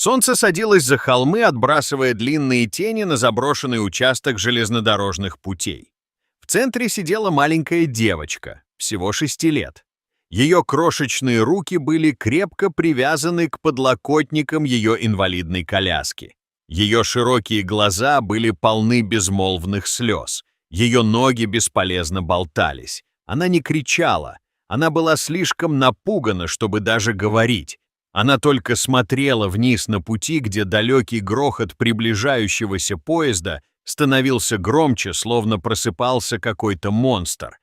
Солнце садилось за холмы, отбрасывая длинные тени на заброшенный участок железнодорожных путей. В центре сидела маленькая девочка, всего 6 лет. Ее крошечные руки были крепко привязаны к подлокотникам ее инвалидной коляски. Ее широкие глаза были полны безмолвных слез. Ее ноги бесполезно болтались. Она не кричала. Она была слишком напугана, чтобы даже говорить. Она только смотрела вниз на пути, где далекий грохот приближающегося поезда становился громче, словно просыпался какой-то монстр.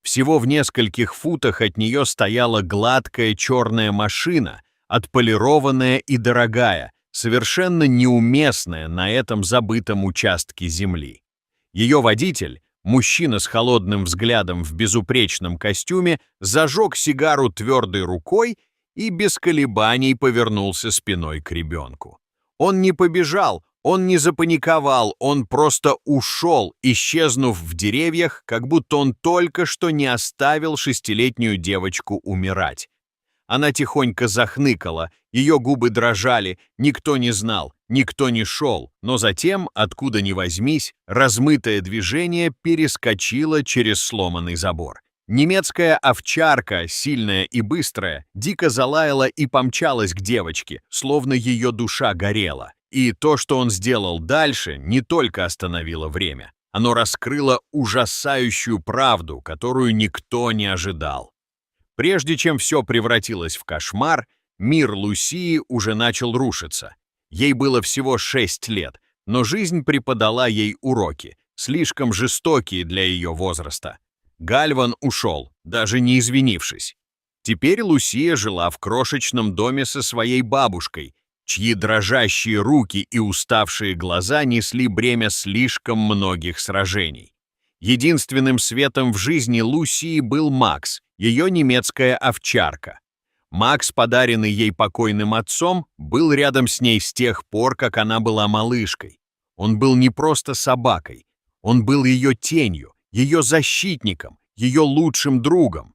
Всего в нескольких футах от нее стояла гладкая черная машина, отполированная и дорогая, совершенно неуместная на этом забытом участке земли. Ее водитель, мужчина с холодным взглядом в безупречном костюме, зажег сигару твердой рукой и без колебаний повернулся спиной к ребенку. Он не побежал, он не запаниковал, он просто ушел, исчезнув в деревьях, как будто он только что не оставил 6-летнюю девочку умирать. Она тихонько захныкала, ее губы дрожали, никто не знал, никто не шел, но затем, откуда ни возьмись, размытое движение перескочило через сломанный забор. Немецкая овчарка, сильная и быстрая, дико залаяла и помчалась к девочке, словно ее душа горела. И то, что он сделал дальше, не только остановило время. Оно раскрыло ужасающую правду, которую никто не ожидал. Прежде чем все превратилось в кошмар, мир Лусии уже начал рушиться. Ей было всего 6 лет, но жизнь преподала ей уроки, слишком жестокие для ее возраста. Гальван ушел, даже не извинившись. Теперь Лусия жила в крошечном доме со своей бабушкой, чьи дрожащие руки и уставшие глаза несли бремя слишком многих сражений. Единственным светом в жизни Лусии был Макс, ее немецкая овчарка. Макс, подаренный ей покойным отцом, был рядом с ней с тех пор, как она была малышкой. Он был не просто собакой, он был ее тенью, ее защитником, ее лучшим другом.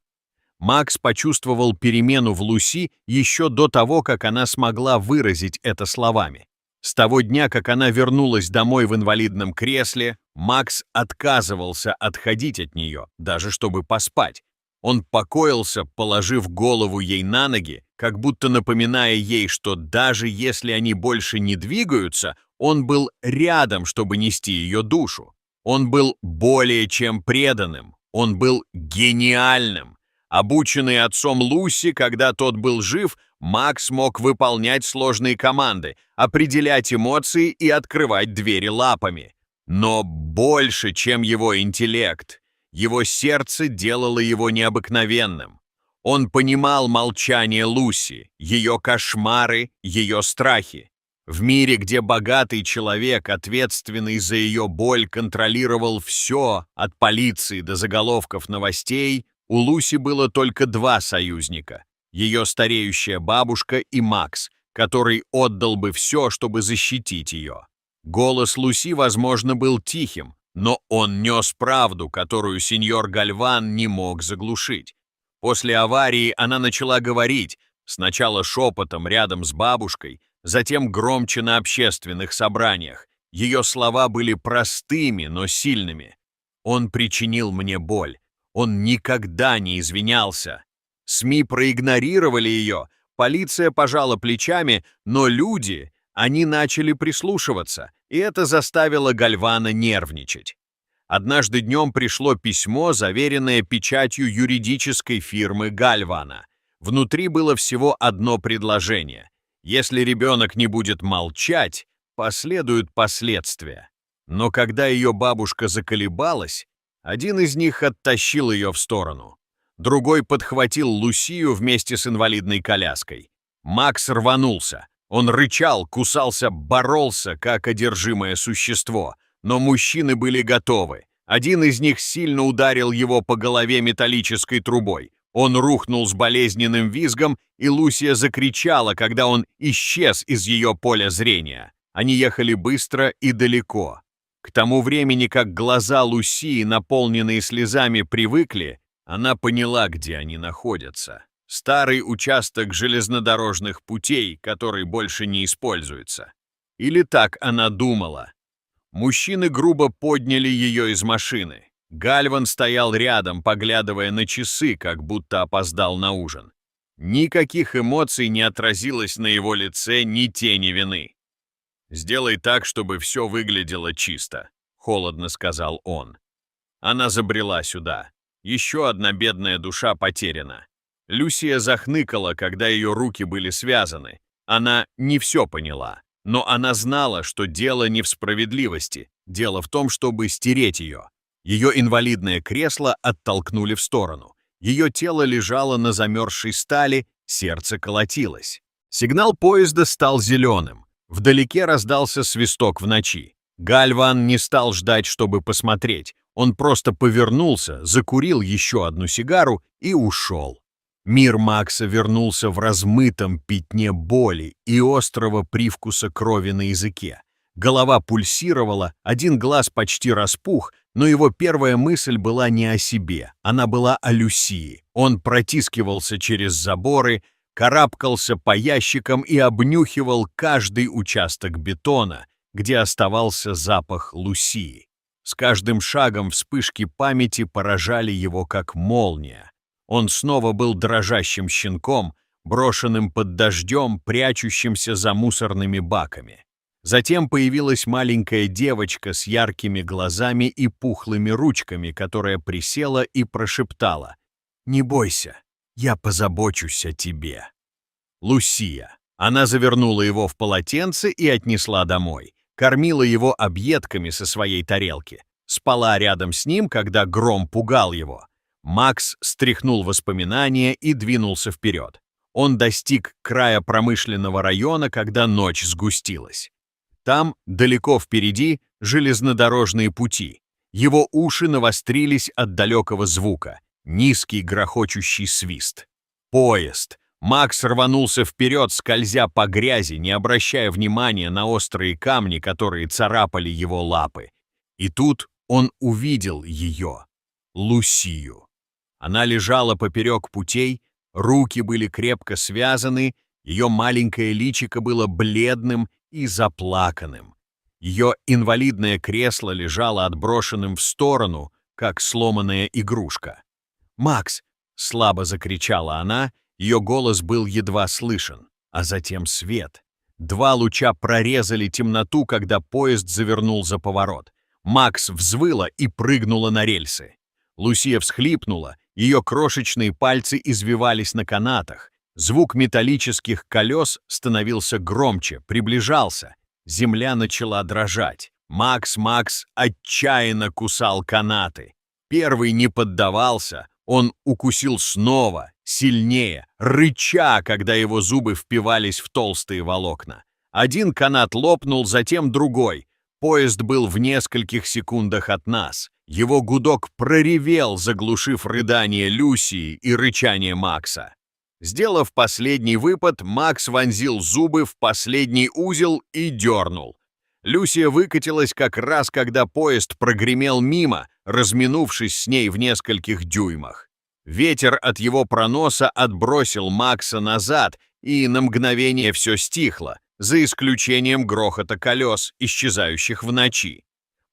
Макс почувствовал перемену в Луси еще до того, как она смогла выразить это словами. С того дня, как она вернулась домой в инвалидном кресле, Макс отказывался отходить от нее, даже чтобы поспать. Он покоился, положив голову ей на ноги, как будто напоминая ей, что даже если они больше не двигаются, он был рядом, чтобы нести ее душу. Он был более чем преданным, он был гениальным. Обученный отцом Луси, когда тот был жив, Макс мог выполнять сложные команды, определять эмоции и открывать двери лапами. Но больше, чем его интеллект, его сердце делало его необыкновенным. Он понимал молчание Луси, ее кошмары, ее страхи. В мире, где богатый человек, ответственный за ее боль, контролировал все, от полиции до заголовков новостей, у Луси было только 2 союзника – ее стареющая бабушка и Макс, который отдал бы все, чтобы защитить ее. Голос Луси, возможно, был тихим, но он нес правду, которую сеньор Гальван не мог заглушить. После аварии она начала говорить, сначала шепотом рядом с бабушкой, затем громче на общественных собраниях. Ее слова были простыми, но сильными. «Он причинил мне боль. Он никогда не извинялся». СМИ проигнорировали ее, полиция пожала плечами, но люди, они начали прислушиваться, и это заставило Гальвана нервничать. Однажды днем пришло письмо, заверенное печатью юридической фирмы Гальвана. Внутри было всего одно предложение. Если ребенок не будет молчать, последуют последствия. Но когда ее бабушка заколебалась, один из них оттащил ее в сторону. Другой подхватил Лусию вместе с инвалидной коляской. Макс рванулся. Он рычал, кусался, боролся, как одержимое существо. Но мужчины были готовы. Один из них сильно ударил его по голове металлической трубой. Он рухнул с болезненным визгом, и Лусия закричала, когда он исчез из ее поля зрения. Они ехали быстро и далеко. К тому времени, как глаза Лусии, наполненные слезами, привыкли, она поняла, где они находятся. Старый участок железнодорожных путей, который больше не используется. Или так она думала. Мужчины грубо подняли ее из машины. Гальван стоял рядом, поглядывая на часы, как будто опоздал на ужин. Никаких эмоций не отразилось на его лице, ни тени вины. «Сделай так, чтобы все выглядело чисто», — холодно сказал он. Она забрела сюда. Еще одна бедная душа потеряна. Люсия захныкала, когда ее руки были связаны. Она не все поняла, но она знала, что дело не в справедливости, дело в том, чтобы стереть ее. Ее инвалидное кресло оттолкнули в сторону. Ее тело лежало на замерзшей стали, сердце колотилось. Сигнал поезда стал зеленым. Вдалеке раздался свисток в ночи. Гальван не стал ждать, чтобы посмотреть. Он просто повернулся, закурил еще одну сигару и ушел. Мир Макса вернулся в размытом пятне боли и острого привкуса крови на языке. Голова пульсировала, один глаз почти распух, но его первая мысль была не о себе, она была о Люсии. Он протискивался через заборы, карабкался по ящикам и обнюхивал каждый участок бетона, где оставался запах Люсии. С каждым шагом вспышки памяти поражали его как молния. Он снова был дрожащим щенком, брошенным под дождем, прячущимся за мусорными баками. Затем появилась маленькая девочка с яркими глазами и пухлыми ручками, которая присела и прошептала: «Не бойся, я позабочусь о тебе». Люсия. Она завернула его в полотенце и отнесла домой. Кормила его объедками со своей тарелки. Спала рядом с ним, когда гром пугал его. Макс стряхнул воспоминания и двинулся вперед. Он достиг края промышленного района, когда ночь сгустилась. Там, далеко впереди, железнодорожные пути. Его уши навострились от далекого звука. Низкий грохочущий свист. Поезд. Макс рванулся вперед, скользя по грязи, не обращая внимания на острые камни, которые царапали его лапы. И тут он увидел ее, Люсию. Она лежала поперек путей, руки были крепко связаны, ее маленькое личико было бледным и заплаканным. Ее инвалидное кресло лежало отброшенным в сторону, как сломанная игрушка. «Макс!» — слабо закричала она, ее голос был едва слышен, а затем свет. Два луча прорезали темноту, когда поезд завернул за поворот. Макс взвыла и прыгнула на рельсы. Люсия всхлипнула, ее крошечные пальцы извивались на канатах. Звук металлических колес становился громче, приближался. Земля начала дрожать. Макс отчаянно кусал канаты. Первый не поддавался, он укусил снова, сильнее, рыча, когда его зубы впивались в толстые волокна. Один канат лопнул, затем другой. Поезд был в нескольких секундах от нас. Его гудок проревел, заглушив рыдание Люсии и рычание Макса. Сделав последний выпад, Макс вонзил зубы в последний узел и дернул. Люсия выкатилась как раз, когда поезд прогремел мимо, разминувшись с ней в нескольких дюймах. Ветер от его проноса отбросил Макса назад, и на мгновение все стихло, за исключением грохота колес, исчезающих в ночи.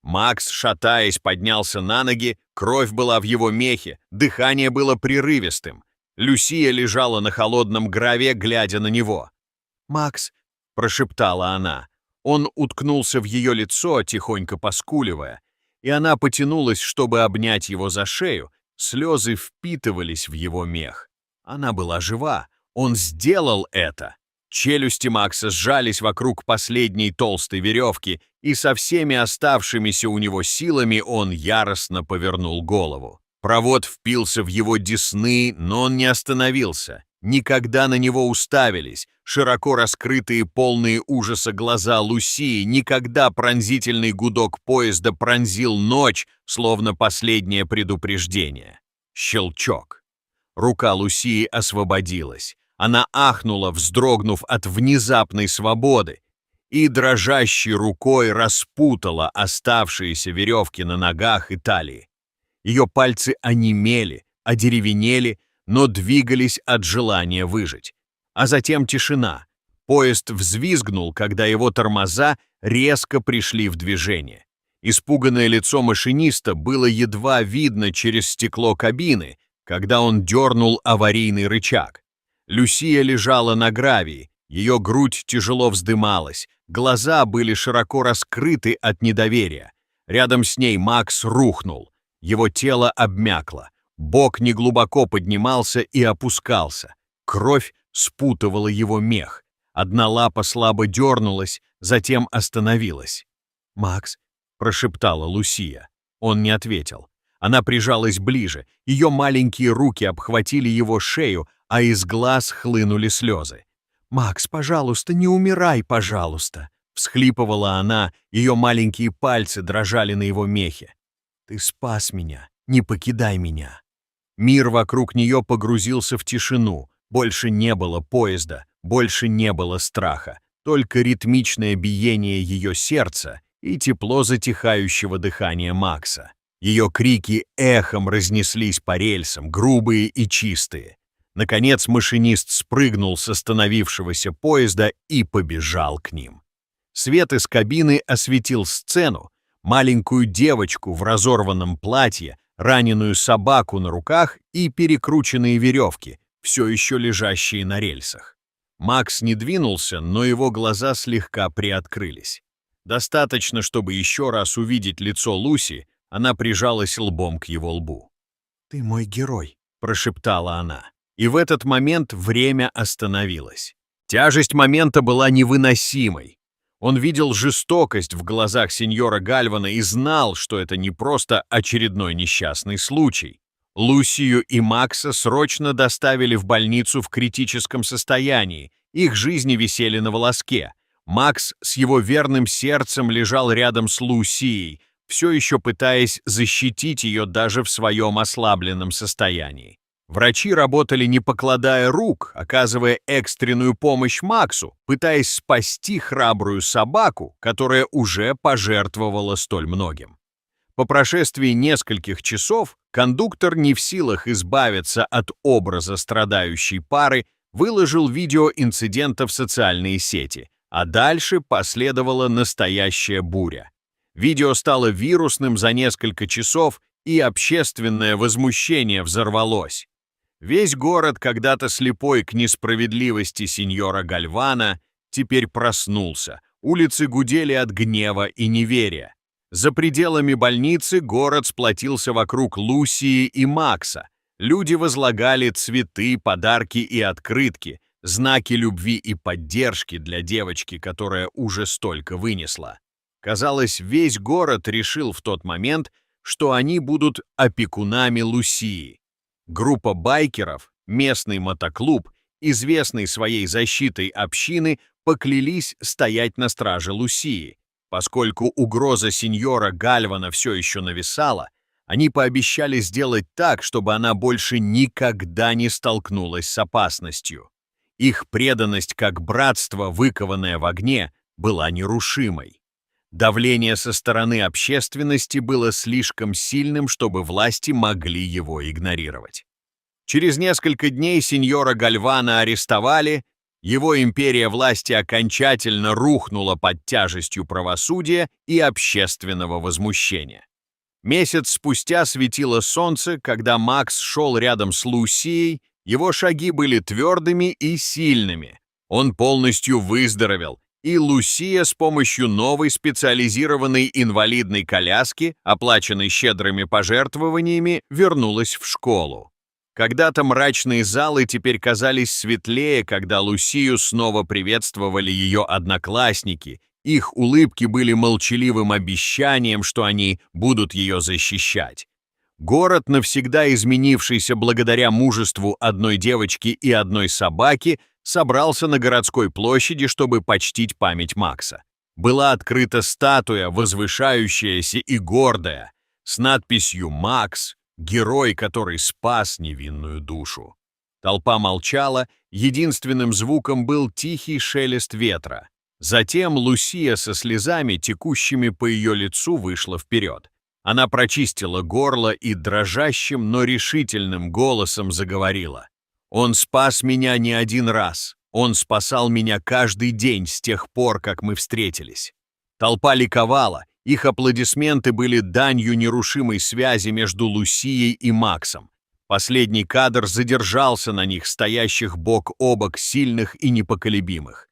Макс, шатаясь, поднялся на ноги, кровь была в его мехе, дыхание было прерывистым. Люсия лежала на холодном граве, глядя на него. «Макс», — прошептала она. Он уткнулся в ее лицо, тихонько поскуливая, и она потянулась, чтобы обнять его за шею. Слезы впитывались в его мех. Она была жива. Он сделал это. Челюсти Макса сжались вокруг последней толстой веревки, и со всеми оставшимися у него силами он яростно повернул голову. Провод впился в его десны, но он не остановился. Никогда на него уставились широко раскрытые, полные ужаса глаза Люсии, никогда пронзительный гудок поезда пронзил ночь, словно последнее предупреждение. Щелчок. Рука Люсии освободилась. Она ахнула, вздрогнув от внезапной свободы, и дрожащей рукой распутала оставшиеся веревки на ногах и талии. Ее пальцы онемели, одеревенели, но двигались от желания выжить. А затем тишина. Поезд взвизгнул, когда его тормоза резко пришли в движение. Испуганное лицо машиниста было едва видно через стекло кабины, когда он дернул аварийный рычаг. Люсия лежала на гравии, ее грудь тяжело вздымалась, глаза были широко раскрыты от недоверия. Рядом с ней Макс рухнул. Его тело обмякло, бок неглубоко поднимался и опускался. Кровь спутывала его мех. Одна лапа слабо дернулась, затем остановилась. «Макс», — прошептала Лусия. Он не ответил. Она прижалась ближе, ее маленькие руки обхватили его шею, а из глаз хлынули слезы. «Макс, пожалуйста, не умирай, пожалуйста!» Всхлипывала она, ее маленькие пальцы дрожали на его мехе. «Ты спас меня, не покидай меня!» Мир вокруг нее погрузился в тишину, больше не было поезда, больше не было страха, только ритмичное биение ее сердца и тепло затихающего дыхания Макса. Ее крики эхом разнеслись по рельсам, грубые и чистые. Наконец машинист спрыгнул с остановившегося поезда и побежал к ним. Свет из кабины осветил сцену, маленькую девочку в разорванном платье, раненую собаку на руках и перекрученные веревки, все еще лежащие на рельсах. Макс не двинулся, но его глаза слегка приоткрылись. Достаточно, чтобы еще раз увидеть лицо Луси, она прижалась лбом к его лбу. «Ты мой герой», — прошептала она. И в этот момент время остановилось. Тяжесть момента была невыносимой. Он видел жестокость в глазах сеньора Гальвана и знал, что это не просто очередной несчастный случай. Лусию и Макса срочно доставили в больницу в критическом состоянии, их жизни висели на волоске. Макс с его верным сердцем лежал рядом с Лусией, все еще пытаясь защитить ее даже в своем ослабленном состоянии. Врачи работали не покладая рук, оказывая экстренную помощь Максу, пытаясь спасти храбрую собаку, которая уже пожертвовала столь многим. По прошествии нескольких часов кондуктор, не в силах избавиться от образа страдающей пары, выложил видео инцидента в социальные сети, а дальше последовала настоящая буря. Видео стало вирусным за несколько часов, и общественное возмущение взорвалось. Весь город, когда-то слепой к несправедливости сеньора Гальвана, теперь проснулся. Улицы гудели от гнева и неверия. За пределами больницы город сплотился вокруг Лусии и Макса. Люди возлагали цветы, подарки и открытки, знаки любви и поддержки для девочки, которая уже столько вынесла. Казалось, весь город решил в тот момент, что они будут опекунами Лусии. Группа байкеров, местный мотоклуб, известный своей защитой общины, поклялись стоять на страже Лусии. Поскольку угроза сеньора Гальвана все еще нависала, они пообещали сделать так, чтобы она больше никогда не столкнулась с опасностью. Их преданность как братство, выкованное в огне, была нерушимой. Давление со стороны общественности было слишком сильным, чтобы власти могли его игнорировать. Через несколько дней сеньора Гальвана арестовали, его империя власти окончательно рухнула под тяжестью правосудия и общественного возмущения. Месяц спустя светило солнце, когда Макс шел рядом с Лусией, его шаги были твердыми и сильными. Он полностью выздоровел, и Лусия с помощью новой специализированной инвалидной коляски, оплаченной щедрыми пожертвованиями, вернулась в школу. Когда-то мрачные залы теперь казались светлее, когда Лусию снова приветствовали ее одноклассники. Их улыбки были молчаливым обещанием, что они будут ее защищать. Город, навсегда изменившийся благодаря мужеству одной девочки и одной собаки, собрался на городской площади, чтобы почтить память Макса. Была открыта статуя, возвышающаяся и гордая, с надписью «Макс», герой, который спас невинную душу. Толпа молчала, единственным звуком был тихий шелест ветра. Затем Лусия со слезами, текущими по ее лицу, вышла вперед. Она прочистила горло и дрожащим, но решительным голосом заговорила. «Он спас меня не один раз. Он спасал меня каждый день с тех пор, как мы встретились». Толпа ликовала, их аплодисменты были данью нерушимой связи между Лусией и Максом. Последний кадр задержался на них, стоящих бок о бок, сильных и непоколебимых.